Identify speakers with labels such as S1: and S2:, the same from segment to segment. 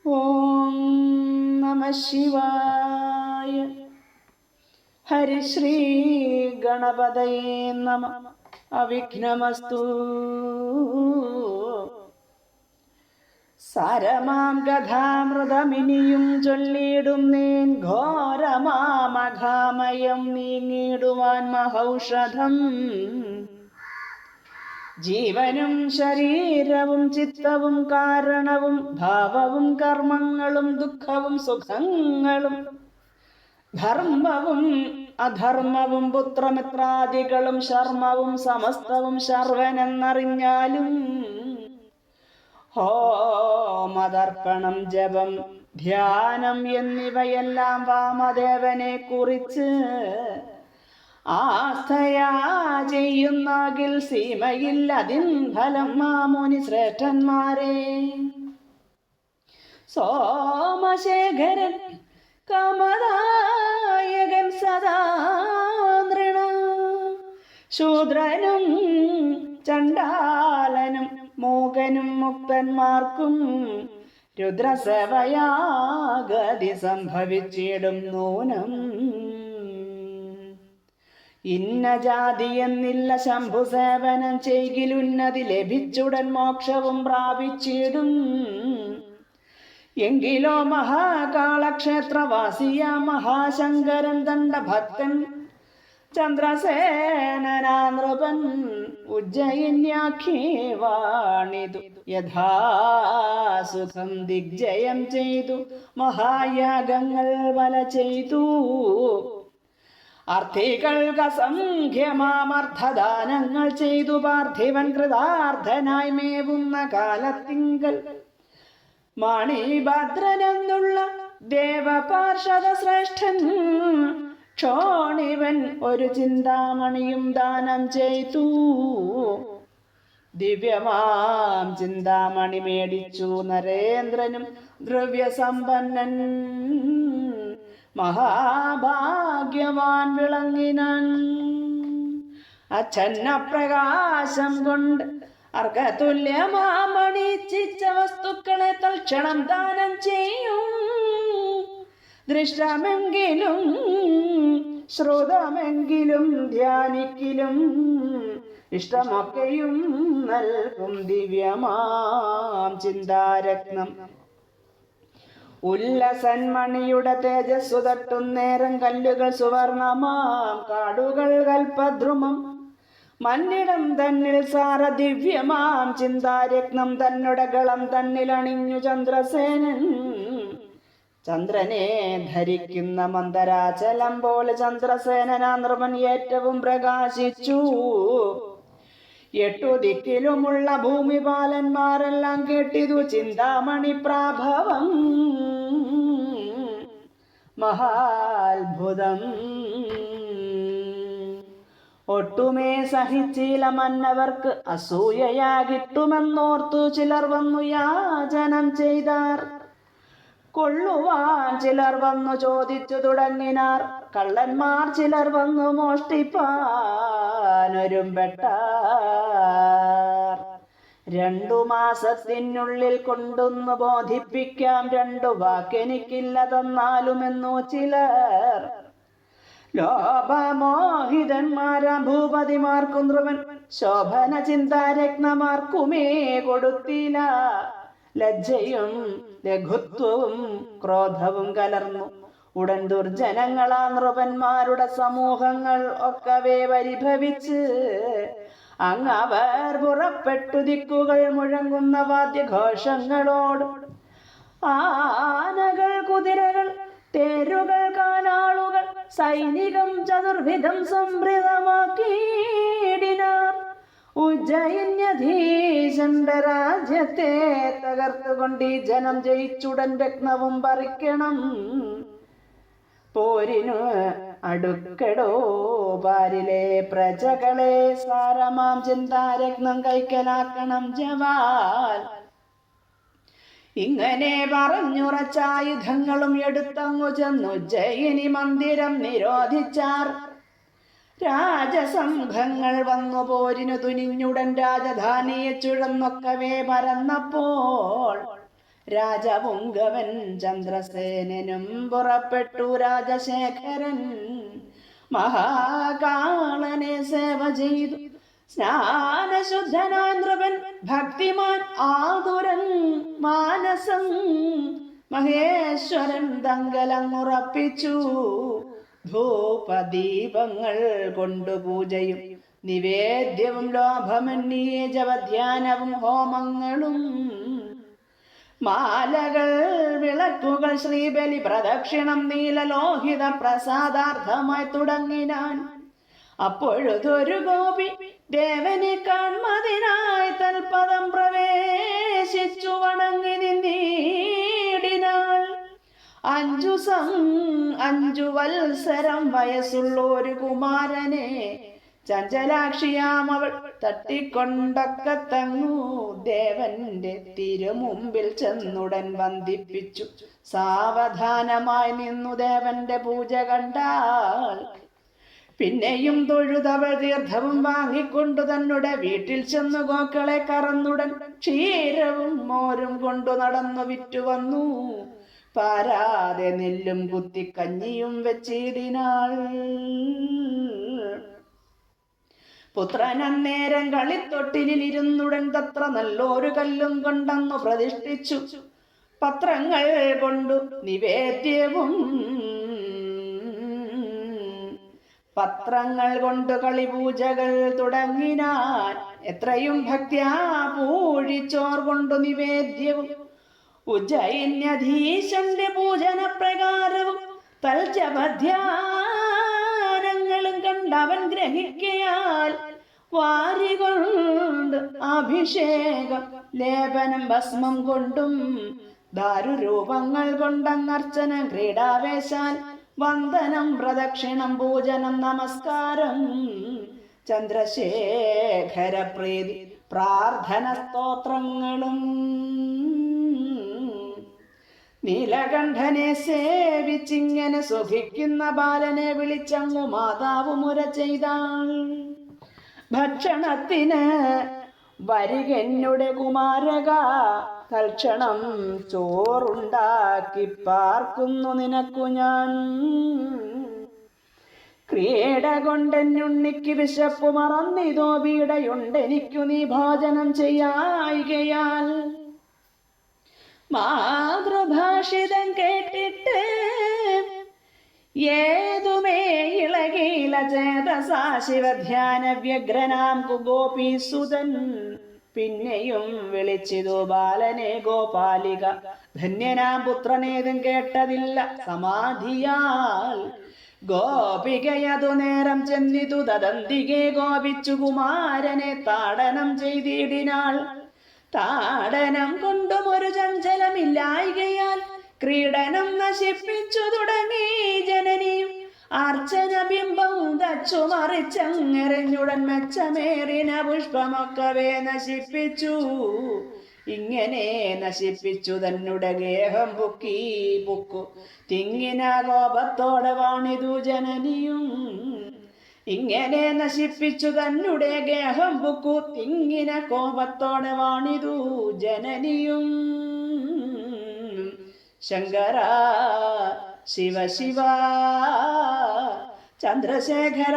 S1: ഓം നമഃ ശിവായ. ഹരിശ്രീ ഗണപതയേ നമഃ. അവിഘ്നമസ്തു. സാരമാം കഥാമൃതമിനിയും ചൊല്ലിയിടുന്നേൻ, ഘോരമാമഘാമയം നീങ്ങിടുവാൻ മഹൗഷധം. ജീവനും ശരീരവും ചിത്തവും കാരണവും ഭാവവും കർമ്മങ്ങളും ദുഃഖവും സുഖങ്ങളും ധർമ്മവും അധർമ്മവും പുത്രമിത്രാദികളും ശർമ്മവും സമസ്തവും ശർവനെന്നറിഞ്ഞാലും ഹോമതർപ്പണം ജപം ധ്യാനം എന്നിവയെല്ലാം വാമദേവനെ കുറിച്ച് ആസ്ഥയാ ചെയ്യുന്നാകിൽ സീമയില്ലതിൻ ഫലം മാമുനി ശ്രേഷ്ഠന്മാരെ. സോമശേഖരൻ കമദായകൻ സദാ നൃണ, ശൂദ്രനും ചണ്ഡാലനും മൂകനും മുക്തന്മാർക്കും രുദ്രസേവയാഗതി സംഭവിച്ചിടും നൂനം. ഇന്ന ജാതി എന്നില്ല ശംഭു സേവനം ചെയ്കിലുന്നതി ലഭിച്ചുടൻ മോക്ഷവും പ്രാപിച്ചിടും. എങ്കിലോ മഹാകാളക്ഷേത്രവാസിയ മഹാശങ്കരൻ ദണ്ഡഭക്തൻ ചന്ദ്രസേനനാനൃപൻ ഉജ്ജയിന്യാഖ്യേ വാണിതു യഥാസുഖം ദിഗ്ജയം ചെയ്തു മഹായാഗങ്ങൾ വല ചെയ്തു. അർത്ഥികൾക്ക് അസംഖ്യമാമർത്ഥദാനങ്ങൾ ചെയ്തു പാർത്ഥിവൻ കൃതാർത്ഥനായി മേവുന്ന കാലത്തിങ്കൽ മണിഭദ്രനെന്നുള്ള ദേവപാർഷദ ശ്രേഷ്ഠൻ ക്ഷോണിവൻ ഒരു ചിന്താമണിയും ദാനം ചെയ്തു. ദിവ്യമാം ചിന്താമണി മേടിച്ചു നരേന്ദ്രനും ദ്രവ്യസമ്പന്നൻ മഹാഭാഗ്യവാൻ വിളങ്ങിനാൻ. അച്ഛന്ന പ്രകാശം കൊണ്ട് അർഘതുല്യമാമണിച്ചിച്ച വസ്തുക്കളെ തൽക്ഷണം ദാനം ചെയ്യും. ദൃഷ്ടമെങ്കിലും ശ്രുതമെങ്കിലും ധ്യാനിക്കിലും ഇഷ്ടമൊക്കെയും നൽകും ദിവ്യമാം ചിന്താരത്നം. ഉല്ലസന്മണിയുടെ തേജസ്സു തട്ടും നേരം കല്ലുകൾ സുവർണമാം കാടുകൾ കൽപദ്രുമം മന്നിടം തന്നിൽ സാര ദിവ്യമാം ചിന്താരത്നം തന്നുടെ ഗളം തന്നിലണിഞ്ഞു ചന്ദ്രസേനൻ. ചന്ദ്രനെ ധരിക്കുന്ന മന്ദരാചലം പോലെ ചന്ദ്രസേനനാ നൃപൻ ഏറ്റവും പ്രകാശിച്ചു. 8 ദിക്കിലുമുള്ള ഭൂമിപാലന്മാരെല്ലാം കേട്ടിതു ചിന്താമണി പ്രാഭവം മഹാത്ഭുതം. ഒട്ടുമേ സഹിച്ചില മന്നവർക്ക് അസൂയയാകിട്ടുമെന്നോർത്തു ചിലർ വന്നു യാചനം ചെയ്താർ. കൊള്ളുവാൻ ചിലർ വന്നു ചോദിച്ചു തുടങ്ങിനാർ. കള്ളന്മാർ ചിലർ വന്നു മോഷ്ടിപ്പാനൊരുമ്പെട്ടാർ. 2 മാസത്തിനുള്ളിൽ കൊണ്ടൊന്നു ബോധിപ്പിക്കാം 2 വാക്കെനിക്കില്ല തന്നാലുമെന്നു ചിലർ. ലോപമോഹിതന്മാരാം ഭൂപതിമാർക്കും ധ്രുവൻ ശോഭന ചിന്താരത്നമാർക്കുമേ കൊടുത്തില്ല. ലജ്ജയും ലഘുത്വവും ക്രോധവും കലർന്നു ഉടൻ ദുർജനങ്ങളാ നൃപന്മാരുടെ സമൂഹങ്ങൾ ഒക്കവേ പരിഭവിച്ച് അങ്ങവർ പുറപ്പെട്ടു ദിക്കുകൾ മുഴങ്ങുന്ന വാദ്യഘോഷങ്ങളോട് ആനകൾ കുതിരകൾ തേരുകൾ കാലാളുകൾ സൈനികം ചതുർവിധം സംഭൃതമാക്കിയിടിനാർ. ഉജ്ജയിന്യധീശന്റെ രാജ്യത്തെ തകർത്തുകൊണ്ട് ഈ ജനം ജയിച്ചുടൻ രത്നവും പറിക്കണം. പോരിനു അടുക്കടോ പാരിലെ പ്രജകളെ സാരമാം ചിന്താരത്നം കൈക്കലാക്കണം ജവാൽ. ഇങ്ങനെ പറഞ്ഞുറച്ചായുധങ്ങളും എടുത്തങ്ങു ചെന്നു ഉജ്ജയിനി മന്ദിരം നിരോധിച്ചാർ. രാജസംഘങ്ങൾ വന്നു പോരിനു തുനിഞ്ഞുടൻ രാജധാനിയെ ചുഴന്നൊക്കവേ പരന്നപ്പോൾ രാജപുങ്കവൻ ചന്ദ്രസേനനും പുറപ്പെട്ടു. രാജശേഖരൻ മഹാകാളനെ സേവ ചെയ്തു. സ്നാനശുദ്ധനായ നൃപൻ ഭക്തിമാൻ ആതുരൻ മാനസം. മഹേശ്വരൻ തങ്കലങ്ങുറപ്പിച്ചു. ധൂപദീപങ്ങൾ കൊണ്ടു പൂജയും നിവേദ്യവും ലോഭമന്യേ ജപധ്യാനവും ഹോമങ്ങളും മാലകൾ വിളക്കുകൾ ശ്രീബലി പ്രദക്ഷിണം നീലലോഹിത പ്രസാദാർത്ഥമായി തുടങ്ങിനാൻ. അപ്പോഴതൊരു ഗോപി ദേവനെ കാൺമതിനായി തൽപദം പ്രവേശിച്ചു വണങ്ങി നിന്നീടിനാൾ. 5 വത്സരം വയസ്സുള്ള ഒരു കുമാരനെ ചഞ്ചലാക്ഷിയാം അവൾ തട്ടിക്കൊണ്ടൊക്കെ തങ്ങു ദേവന്റെ തിരുമുമ്പിൽ ചെന്നുടൻ വന്ദിപ്പിച്ചു. സാവധാനമായി നിന്നു ദേവന്റെ പൂജ കണ്ടാൽ പിന്നെയും തൊഴുതവൾ തീർത്ഥവും വാങ്ങിക്കൊണ്ടു തന്നെ വീട്ടിൽ ചെന്നു ഗോക്കളെ കറന്നുടൻ ക്ഷീരവും മോരും കൊണ്ടു നടന്നു വിറ്റുവന്നു. പാരാതെ നെല്ലും കുത്തി കഞ്ഞിയും വെച്ചിടിനാൾ. പുത്രനന്നേരം കളിത്തൊട്ടിലിൽ ഇരുന്നുടൻ തത്ര നല്ലൊരു കല്ലും കൊണ്ടന്നു പ്രതിഷ്ഠിച്ചു. പത്രങ്ങൾ കൊണ്ടു നിവേദ്യവും പത്രങ്ങൾ കൊണ്ട് കളിപൂജകൾ തുടങ്ങിനാൻ. എത്രയും ഭക്ത്യാ പൂഴിച്ചോർ കൊണ്ടു നിവേദ്യവും ഉജ്ജയിന്യധീശന്റെ പൂജന പ്രകാരവും തൽജപധ്യാനങ്ങളും കണ്ടവൻ ഗ്രഹിക്കയാൽ വാരികൊണ്ട് അഭിഷേകം ലേപനം ഭസ്മം കൊണ്ടും ദാരുരൂപങ്ങൾ കൊണ്ടങ്ങർച്ചന ക്രീഡാവേശാൽ വന്ദനം പ്രദക്ഷിണം പൂജനം നമസ്കാരം ചന്ദ്രശേഖര പ്രീതി പ്രാർത്ഥന സ്തോത്രങ്ങളും നീലകണ്ഠനെ സേവിച്ചിങ്ങനെ സുഖിക്കുന്ന ബാലനെ വിളിച്ചങ്ങു മാതാവ് മുര ചെയ്താൾ. ഭക്ഷണത്തിന് വരികെന്നുടെ കുമാരക, തൽക്ഷണം ചോറുണ്ടാക്കി പാർക്കുന്നു നിനക്കു ഞാൻ. ക്രീഡ കൊണ്ടെന്നുണ്ണിക്ക് വിശപ്പു മറന്നിതോ പീഡയുണ്ടെനിക്കു നീ ഭോജനം ചെയ്യായികയാൽ. മാതൃഭാഷിതം കേട്ടിട്ട് ഏതുമേ ഇളകീല ചേതസാ ശിവധ്യാന വ്യഗ്രനാം കുഗോപീസുതൻ. പിന്നെയും വിളിച്ചിതു ബാലനെ ഗോപാലിക, ധന്യനാം പുത്രനേതും കേട്ടതില്ല സമാധിയാൽ. ഗോപികയതു നേരം ചെന്നിതു തദന്തികെ ഗോപിച്ചു കുമാരനെ താടനം ചെയ്തിടിനാൾ. താടനം കൊണ്ടും ഒരു ചഞ്ചലമില്ലായികയാൽ ക്രീഡനം നശിപ്പിച്ചു തുടങ്ങി ജനനിയും. അർച്ചന ബിംബം തച്ചു മറിച്ചങ്ങെറിഞ്ഞുടൻ മെച്ചമേറിന പുഷ്പമൊക്കവേ നശിപ്പിച്ചു. ഇങ്ങനെ നശിപ്പിച്ചു തന്നെ ഗേഹം പുക്കു തിങ്ങിന കോപത്തോടെ വാണിതു ജനനിയും. ഇങ്ങനെ നശിപ്പിച്ചു തന്നെ ഗേഹം പുക്കു തിങ്ങിന കോപത്തോടെ വാണിതു ജനനിയും. ശങ്കര ശിവ ശിവ ചന്ദ്രശേഖര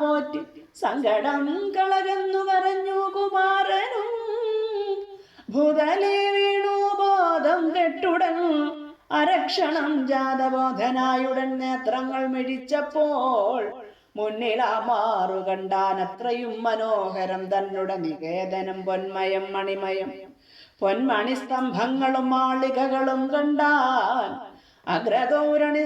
S1: പോറ്റി സങ്കടം കളകന്നു കരഞ്ഞു കുമാരനും. ഭൂതലേ വീണു ബോധം കെട്ടുടൻ അരക്ഷണം ജാതബോധനായുടൻ നേത്രങ്ങൾ മിഴിച്ചപ്പോൾ മുന്നിലാ മാറു കണ്ടാനത്രയും മനോഹരം തന്നെ നികേതനം പൊന്മയം മണിമയം. പൊന്മണി സ്തംഭങ്ങളും മാളികകളും കണ്ടാൻ. അഗ്രതോരണി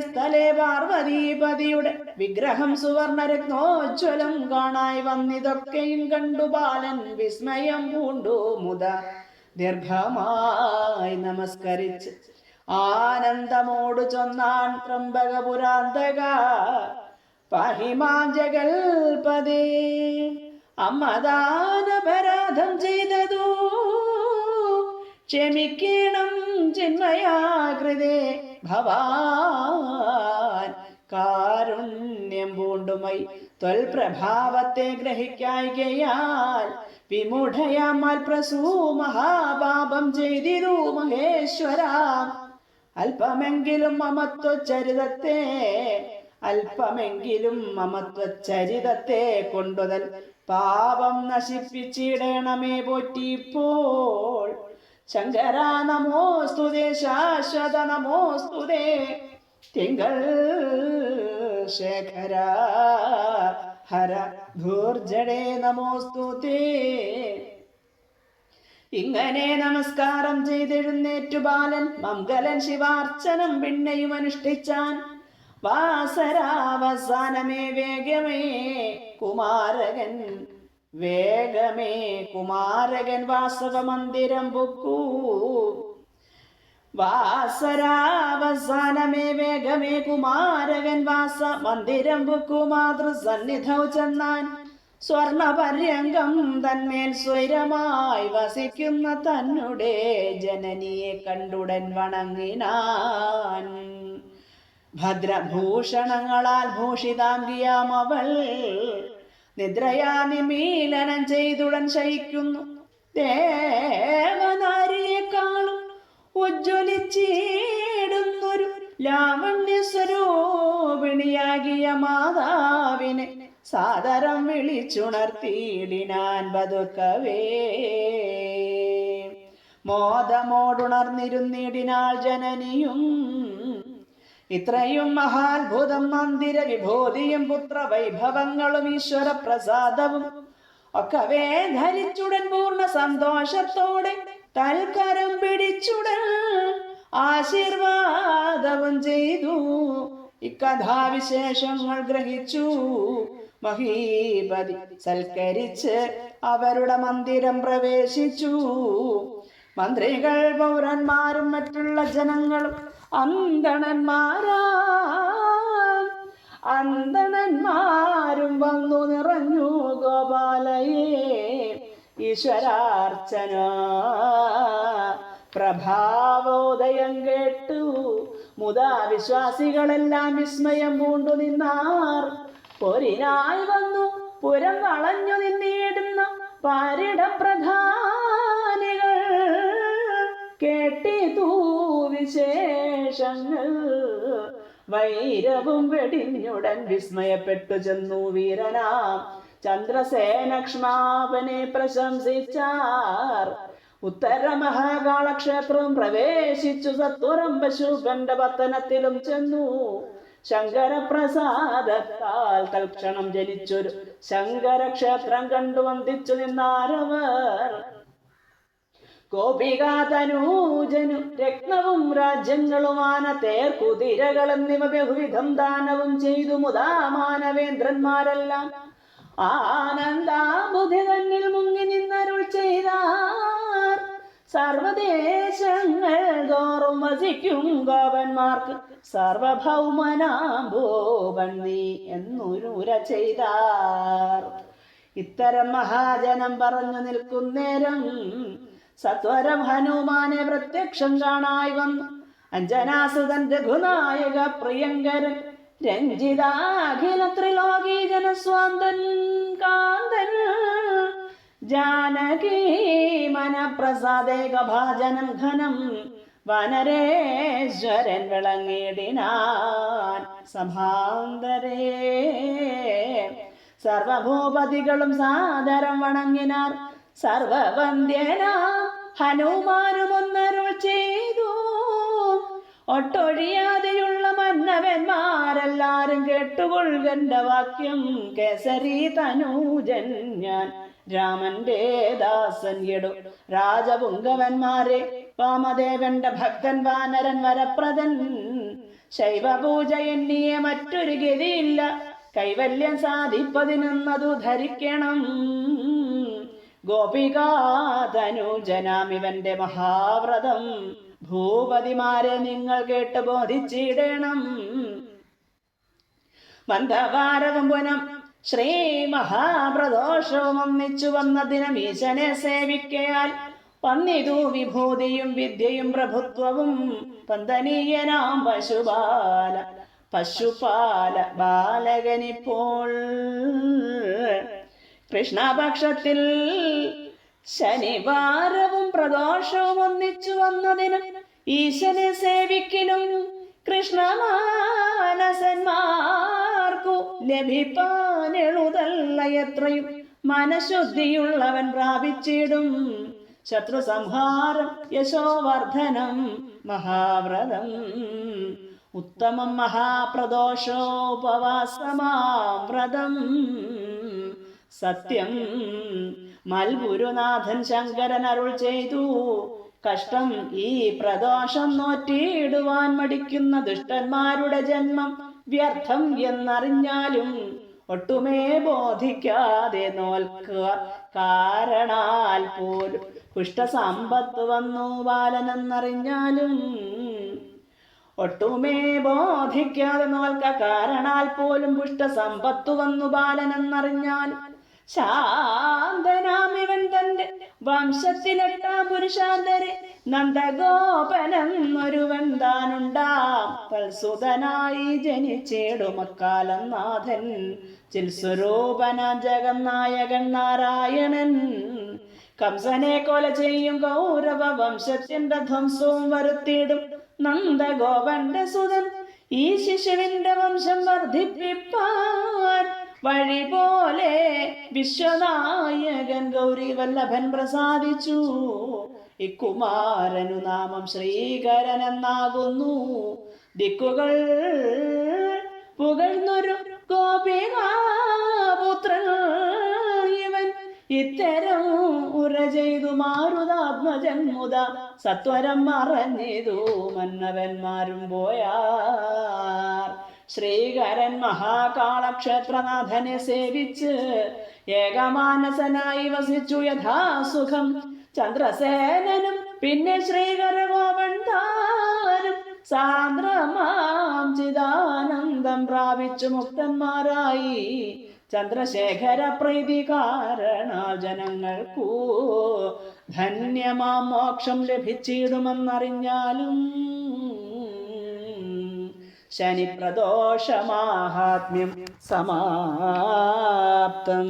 S1: സ്ഥലേ പാർവതീപതിയുടെ വിഗ്രഹം സുവർണരത്നോജ്വലം കാണായി വന്നിതൊക്കെയും കണ്ടു ബാലൻ വിസ്മയം പൂണ്ടു മുത ദീർഘമായി നമസ്കരിച്ച് ആനന്ദമോടു ചൊന്നാൻ ത്രംബകപുരാന്തക പാഹിമാം ജഗൽപദേ. അമ്മദാനപരാധം ചെയ്തതു ക്ഷമിക്കണം ചിന്മയാകൃതേ ഭവാൻ. കാരുണ്യം പൂണ്ടുമൈ ത്വൽപ്രഭാവത്തെ ഗ്രഹിക്കായികയാൽ വിമൂഢയാൽ പ്രസൂ മഹാപാപ ഭംഗം ചെയ്തിരു മഹേശ്വര. അല്പമെങ്കിലും മമത്വചരിതത്തെ കൊണ്ടുതൽ പാപം നശിപ്പിച്ചിടണമേ പോറ്റിപ്പോൾ. ശങ്കര നമോസ്തുതേ, ശാശ്വത നമോസ്തുതേ, തിങ്കൾ ശേഖര ഹര ധൂർജടേ നമോസ്തുതേ. ഇങ്ങനെ നമസ്കാരം ചെയ്തെഴുന്നേറ്റു ബാലൻ മംഗലൻ ശിവാർച്ചനം പിന്നെയും അനുഷ്ഠിച്ചാൻ. വാസരാവസാനമേ കുമാരകൻ വാസവ മന്ദിരം പൊക്കൂ. വാസരാവസാനമേ വേഗമേ കുമാരകൻ വാസ മന്ദിരം പൊക്കൂ. മാതൃസന്നിധൗ ചെന്നാൻ. സ്വർണപര്യങ്കം തന്മേൽ സ്വൈരമായി വസിക്കുന്ന തന്നെ ജനനിയെ കണ്ടുടൻ വണങ്ങിനാൻ. ഭദ്രഭൂഷണങ്ങളാൽ ഭൂഷിതാംഗിയാം അവൾ നിദ്രയാ നിമീലനം ചെയ്തുടൻ ശയിക്കുന്നു. ദേവനാരിയെക്കാളും ഉജ്ജ്വലിച്ചിടുന്നൊരു ലാവണ്യസ്വരൂപിണിയാകിയ മാതാവിനെ സാദരം വിളിച്ചുണർത്തിയിടിനാൻ പതുക്കവേ. മോദമോടുണർന്നിരുന്നിടിനാൾ ജനനിയും. ഇത്രയും മഹാത്ഭുതം മന്ദിര വിഭൂതിയും പുത്രവൈഭവങ്ങളും ഈശ്വര പ്രസാദവും ഒക്കവേ ധരിച്ചുടൻ പൂർണ്ണ സന്തോഷത്തോടെ തൽക്കരം പിടിച്ചുടൻ ആശീർവാദവും ചെയ്തു. ഇക്കഥാവിശേഷങ്ങൾ ഗ്രഹിച്ചു മഹീപതി സൽക്കരിച്ച് അവരുടെ മന്ദിരം പ്രവേശിച്ചു. മന്ത്രികൾ, പൗരന്മാരും മറ്റുള്ള ജനങ്ങളും അന്തണന്മാരും വന്നു നിറഞ്ഞു ഗോപാലയെ. ഈശ്വരാർച്ചന പ്രഭാവോദയം കേട്ടു മുതാ വിശ്വാസികളെല്ലാം വിസ്മയം പൂണ്ടു നിന്നാർ. പോരിനായി വന്നു പുരം വളഞ്ഞു നിന്നിടുന്ന പാരിടപ്രധാനികൾ കേട്ടിതു വിശേഷങ്ങൾ. വൈരവും വെടിഞ്ഞുടൻ വിസ്മയപ്പെട്ടു ചെന്നു വീരനാം ചന്ദ്രസേനക്ഷ്മാപനെ പ്രശംസിച്ചാർ. ഉത്തര മഹാകാളക്ഷേത്രവും പ്രവേശിച്ചു സത്വരം പശുപന്റെ പത്തനത്തിലും ചെന്നു. ശങ്കരപ്രസാദത്താൽ തൽക്ഷണം ജനിച്ചൊരു ശങ്കരക്ഷേത്രം കണ്ടു വന്ദിച്ചു നിന്നാരവർ. ഗോപികാതനൂജനു രത്നവും രാജ്യങ്ങളുമാന തേർ കുതിരകൾ എന്നിവ ബഹുവിധം ദാനവും ചെയ്തു മുതാ മാനവേന്ദ്രന്മാരെല്ലാം ആനന്ദാബുധി തന്നിൽ മുങ്ങി നിന്നരുൾ ചെയ്താർ. സർവദേശങ്ങൾ തോറും വസിക്കും ഗോപന്മാർക്ക് സർവഭൗമനാഭോവൻ നീ എന്നുരുര ചെയ്താർ. ഇത്തരം മഹാജനം പറഞ്ഞു നിൽക്കുന്നേരം സത്വരം ഹനുമാനെ പ്രത്യക്ഷം കാണായി വന്നു. അഞ്ജനാസുതൻ രഘുനായക പ്രിയങ്കരൻ രഞ്ജിതാഖില ത്രിലോകീ ജനസ്വാന്തൻ കാന്തൻ ജാനകീ മനപ്രസാദേക ഭാജനം ഘനം വനരേശ്വരൻ വിളങ്ങിടിനാൻ സഭാന്തരേ. സർവഭൂപതികളും സാദരം വണങ്ങിനാർ. സർവവന്ദ്യനാം ഹനുമാനും ഒന്നരുൾ ചെയ്തു. ഒട്ടൊഴിയാതെയുള്ള മന്നവന്മാരെല്ലാരും കേട്ടുകൊള്ളുകന്റെ വാക്യം. കേസരി തനൂജൻ ഞാൻ രാമന്റെ ദാസൻ എടു രാജപുങ്കവന്മാരെ വാമദേവന്റെ ഭക്തൻ വാനരൻ വരപ്രദൻ. ശൈവപൂജ എണ്ണിയെ മറ്റൊരു ഗതിയില്ല, കൈവല്യം സാധിപ്പതിനെന്നതു ധരിക്കണം. ഗോപികാതനൂജനാം ഇവന്റെ മഹാവ്രതം ഭൂപതിമാരെ നിങ്ങൾ കേട്ട് ബോധിച്ചിടണം. മന്ദവാരവും പുനം ശ്രീ മഹാപ്രദോഷവും ഒന്നിച്ചു വന്ന ദിനം ഈശനെ സേവിക്കയാൽ വന്നിതു വിഭൂതിയും വിദ്യയും പ്രഭുത്വവും. പന്തനീയനാം പശുപാല ബാലകനിപ്പോൾ കൃഷ്ണപക്ഷത്തിൽ ശനിവാരവും പ്രദോഷവും ഒന്നിച്ചു വന്നതിന് ഈശനെ സേവിക്കലും കൃഷ്ണമാനസന്മാർക്കു ലഭിപ്പാനെളുതല്ല എത്രയും മനഃശുദ്ധിയുള്ളവൻ പ്രാപിച്ചിടും ശത്രു സംഹാരം യശോവർദ്ധനം മഹാവ്രതം ഉത്തമം മഹാപ്രദോഷോപവാസമാം വ്രതം സത്യം മൽഗുരുനാഥൻ ശങ്കരൻ അരുൾ ചെയ്തു. കഷ്ടം ഈ പ്രദോഷം നോറ്റിയിടുവാൻ മടിക്കുന്ന ദുഷ്ടന്മാരുടെ ജന്മം വ്യർത്ഥം എന്നറിഞ്ഞാലും ഒട്ടുമേ ബോധിക്കാതെ നോൽക്കുക. കാരണാൽ പോലും കുഷ്ഠസമ്പത്ത് വന്നു ബാലനെന്നറിഞ്ഞാലും ഒട്ടുമേ ബോധിക്കാതെ നോൽക്ക. കാരണാൽ പോലും പുഷ്ടസമ്പത്തു വന്നു ബാലനെന്നറിഞ്ഞാലും ശാന്തനാമിവൻ തന്റെ വംശത്തിലെട്ടാം പുരുഷാന്തരെ നന്ദഗോപനെന്നൊരുവൻ താനുണ്ടാം തൽസുതനായി ജനിച്ചേടുമക്കാലം നാഥൻ ചിൽസ്വരൂപന ജഗന്നായകൻ നാരായണൻ കംസനെ കൊല ചെയ്യും കൗരവ വംശത്തിന്റെ ധ്വംസവും വരുത്തിയിടും നന്ദഗോപന്റെ സുതൻ ഈ ശിശുവിന്റെ വംശം വർദ്ധിപ്പിപ്പാൻ വഴി പോലെ വിശ്വനായകൻ ഗൗരിവല്ലഭൻ പ്രസാദിച്ചു. ഇക്കുമാരനു നാമം ശ്രീകരൻ എന്നാകുന്നു. ദിക്കുകൾ പുകഴ്ന്നൊരു ഗോപികാപുത്രൻ ഇവൻ ഇത്തരം ഉര ചെയ്തു മാരുതാത്മജൻ മുത സത്വരം മറഞ്ഞിതു മന്നവന്മാരും പോയാർ. ശ്രീകരൻ മഹാകാളക്ഷേത്രനാഥനെ സേവിച്ച് ഏകമാനസനായി വസിച്ചു യഥാസുഖം ചന്ദ്രസേനനും പിന്നെ ശ്രീകരഗോപൻ താനും സാന്ദ്രമാം ചിദാനന്ദം പ്രാപിച്ചു മുക്തന്മാരായി. ചന്ദ്രശേഖര പ്രീതി കാരണാൽ ജനങ്ങൾക്കു ധന്യമാം മോക്ഷം ലഭിച്ചിടുമെന്നറിഞ്ഞാലും ശനിപ്രദോഷമാഹാത്മ്യം സമാപ്തം.